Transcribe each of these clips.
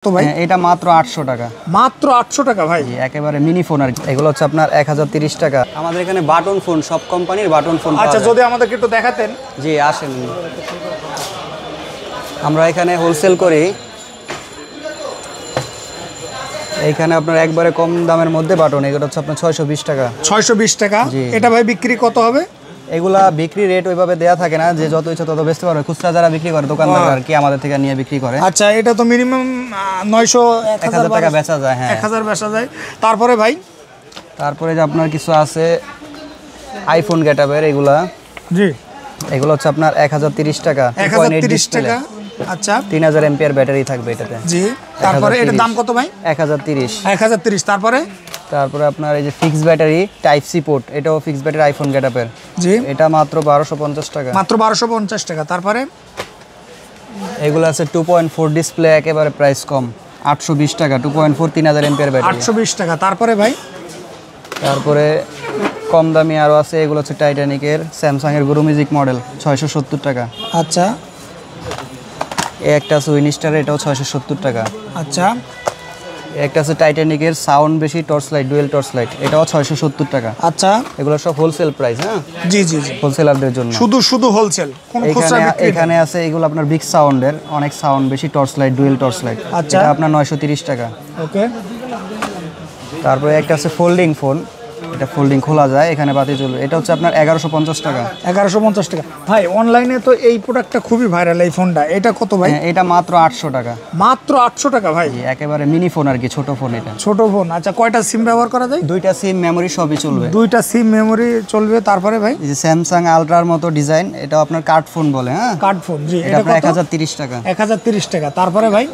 তো ভাই এটা মাত্র 800 টাকা। মাত্র 800 টাকা ভাই? জি, একেবারে মিনি ফোন আর কি। এগুলো হচ্ছে আপনার 1030 টাকা। আমাদের এখানে বাটন ফোন, সব কোম্পানির বাটন ফোন। আচ্ছা, যদি আমাদেরকে একটু দেখাতেন। জি আসেন, আমরা এখানে হোলসেল করি। এইখানে আপনার একবারে কম দামের মধ্যে বাটন, এগুলো হচ্ছে আপনার 620 টাকা। 620 টাকা। এটা ভাই বিক্রি কত হবে? এগুলা বিক্রি রেট ওইভাবে দেয়া থাকে না, যে যত ইচ্ছা তত বেচতে পারবে। খুচরা যারা বিক্রি করে দোকানদার আর কি আমাদের থেকে নিয়ে বিক্রি করে। আচ্ছা, এটা তো মিনিমাম 900-1000 টাকা বেচা যায়। হ্যাঁ, 1000 বেচা যায়। তারপরে ভাই, তারপরে যে আপনার কিছু আছে আইফোন গেটআপের, এগুলা জি এগুলো হচ্ছে আপনার 1030 টাকা। 1030 টাকা। আচ্ছা, 3000 এম্পিয়ার ব্যাটারি থাকবে এটাতে। জি, তারপরে এটার দাম কত ভাই? 1030। 1030। তারপরে আপনার এই যে fixed battery type C port, এটাও ফিক্সড ব্যাটারি আইফোন গেটআপের। জি, এটা মাত্র 1250 টাকা। মাত্র 1250 টাকা। তারপরে এগুলো আছে 2.4 ডিসপ্লে, একেবারে প্রাইস কম, 820 টাকা। 2.4 3000 এম্পিয়ার ব্যাটারি, 820 টাকা। তারপরে ভাই, তারপরে কম দামি আরও আছে। এগুলো হচ্ছে টাইটানিকের স্যামসাং এর গুরু মিউজিক মডেল, 670 টাকা। আচ্ছা, একটা আছে উইনস্টার, এটাও 670 টাকা। আচ্ছা, একটা আছে টাইটানিকের সাউন্ড বেশি torch light, dual torch light, এটাও 670 টাকা। আচ্ছা, এগুলো সব হোলসেল প্রাইস। হ্যাঁ, জি জি জি, হোলসেলারদের জন্য শুধু হোলসেল, কোন খুচরা বিক্রি? এখানে আছে এগুলো আপনার বিগ সাউন্ডের, অনেক সাউন্ড বেশি torch light, dual torch light. আচ্ছা, এটা আপনার 930 টাকা। ওকে। তারপরে একটা আছে ফোল্ডিং ফোন, এটা ফোল্ডিং খোলা যায়, এখানে বাতি জ্বলবে। এটা হচ্ছে আপনার 1150 টাকা। 1150 টাকা। ভাই অনলাইনে তো এই প্রোডাক্টটা খুবই ভাইরাল, এই ফোনটা। এটা কত ভাই? এটা মাত্র 800 টাকা। মাত্র 800 টাকা ভাই? একেবারে মিনি ফোন আর কি, ছোট ফোন এটা। ছোট ফোন। আচ্ছা, কয়টা সিম ব্যবহার করা যায়? দুইটা সিম, মেমোরি সবই চলবে। দুইটা সিম, মেমোরি চলবে। তারপরে ভাই, এই যে স্যামসাং আলট্রার মতো ডিজাইন, এটাও আপনার কার্ড ফোন বলে। হ্যাঁ, কার্ড ফোন। জি, এটা আপনার 1030 টাকা। 1030 টাকা। তারপরে ভাই,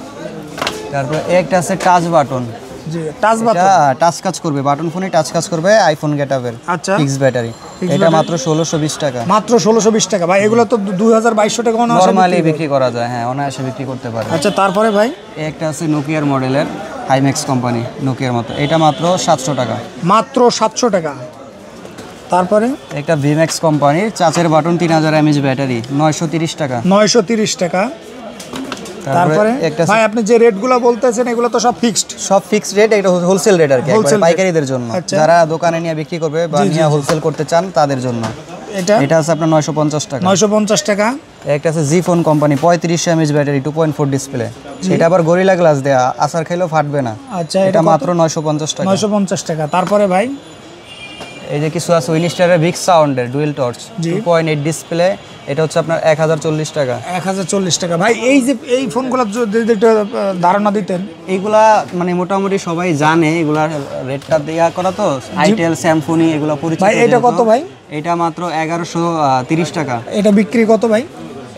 তারপরে একটা আছে টাচ বাটন। জি, টাচ বাটন। টাচ কাজ করবে, বাটন ফোনে টাচ কাজ করবে, আইফোন গেটআপের। আচ্ছা, ফিক্সড ব্যাটারি, এটা মাত্র 1620 টাকা। মাত্র 1620 টাকা। ভাই এগুলো তো 2200 টাকা নরমালি বিক্রি করা যায়। হ্যাঁ, অনায়াসে বিক্রি করতে পারে। আচ্ছা, তারপরে ভাই, একটা আছে নোকিয়ার মডেলের, হাইম্যাক্স কোম্পানি, নোকিয়ার মতো, এটা মাত্র 700 টাকা। মাত্র 700 টাকা। তারপরে একটা ভিম্যাক্স কোম্পানির চাচের বাটন, 3000 এমএএইচ ব্যাটারি, 930 টাকা। 930 টাকা। তারপরে একটা ভাই, আপনি যে রেটগুলো বলতেছেন এগুলো তো সব ফিক্সড? সব ফিক্সড রেট, এটা হোলসেল রেট আর কি, একবারে পাইকারিদের জন্য, যারা দোকানে নিয়ে বিক্রি করবে বা নিয়ে হোলসেল করতে চান তাদের জন্য। এটা আছে আপনার 950 টাকা। 950 টাকা। একটা আছে G phone company, 35 mAh battery, 2.4 display, এটা আবার গরিলা গ্লাস দেয়া, আসার খাইলেও ফাটবে না। আচ্ছা, এটা মাত্র 950 টাকা। 950 টাকা। তারপরে ভাই, এই যে কিছু আছে উইনস্টারের বিগ সাউন্ডের ডুয়েল টর্চ, 2.8 ডিসপ্লে, এটা হচ্ছে আপনার 1040 টাকা। 1040 টাকা। ভাই এই যে এই ফোনগুলো যদি একটু ধারণা দিতেন। এইগুলা মানে মোটামুটি সবাই জানে, এগুলা রেটটা দেয়া করা তো, আইটেল, স্যামসুনি, এগুলা পরিচিত। ভাই এটা কত ভাই? এটা মাত্র 1130 টাকা। এটা বিক্রি কত ভাই?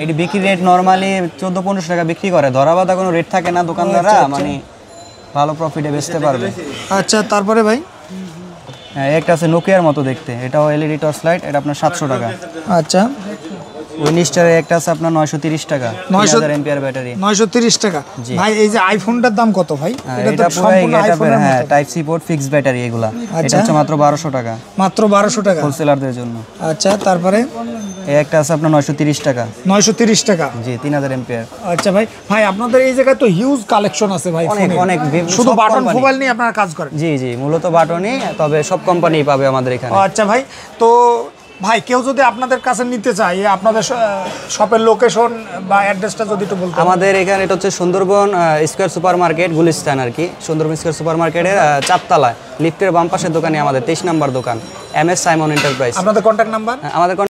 এটি বিক্রি রেট নরমালি 1400-1500 টাকা বিক্রি করে, ধরা বাঁধা কোনো রেট থাকে না, দোকানদাররা মানে ভালো প্রফিটে বেচতে পারবে। আচ্ছা, তারপরে ভাই, হ্যাঁ, একটা আছে নোকিয়ার মতো দেখতে, এটাও এলইডি টর্চ লাইট, এটা আপনার 700 টাকা। আচ্ছা, উইনস্টারের একটা আছে আপনার 930 টাকা, 3000 এম্পিয়ার ব্যাটারি, 930 টাকা। ভাই এই যে আইফোনটার দাম কত ভাই? এটা তো সম্পূর্ণ আইফোনের, হ্যাঁ, type C port, fixed battery, এগুলা। এটা হচ্ছে মাত্র 1200 টাকা। মাত্র 1200 টাকা হোলসেলারদের জন্য। আচ্ছা, তারপরে এই একটা আছে আপনার 930 টাকা। 930 টাকা। জি, 3000 এম্পিয়ার। আচ্ছা ভাই, আপনাদের এই জায়গায় তো হিউজ কালেকশন আছে ভাই, অনেক শুধু বাটন মোবাইল নিয়ে আপনারা কাজ করেন? জি, মূলত বাটনই, তবে সব কোম্পানিই পাবে আমাদের এখানে। আচ্ছা ভাই, তো ভাই কেউ যদি আপনাদের কাছে নিতে চায়, আপনাদের শপের লোকেশন বা অ্যাড্রেসটা যদি একটু বলতেন। আমাদের এখানে এটা হচ্ছে Sundarban square super market, Gulistan আর কি। সুন্দরবন স্কয়ার সুপার মার্কেটের 4 তলায় লিফটের বাম পাশের দোকানে আমাদের 23 নাম্বার দোকান, MS সাইমন এন্টারপ্রাইজ। আপনাদের কন্ট্যাক্ট নাম্বার? আমাদের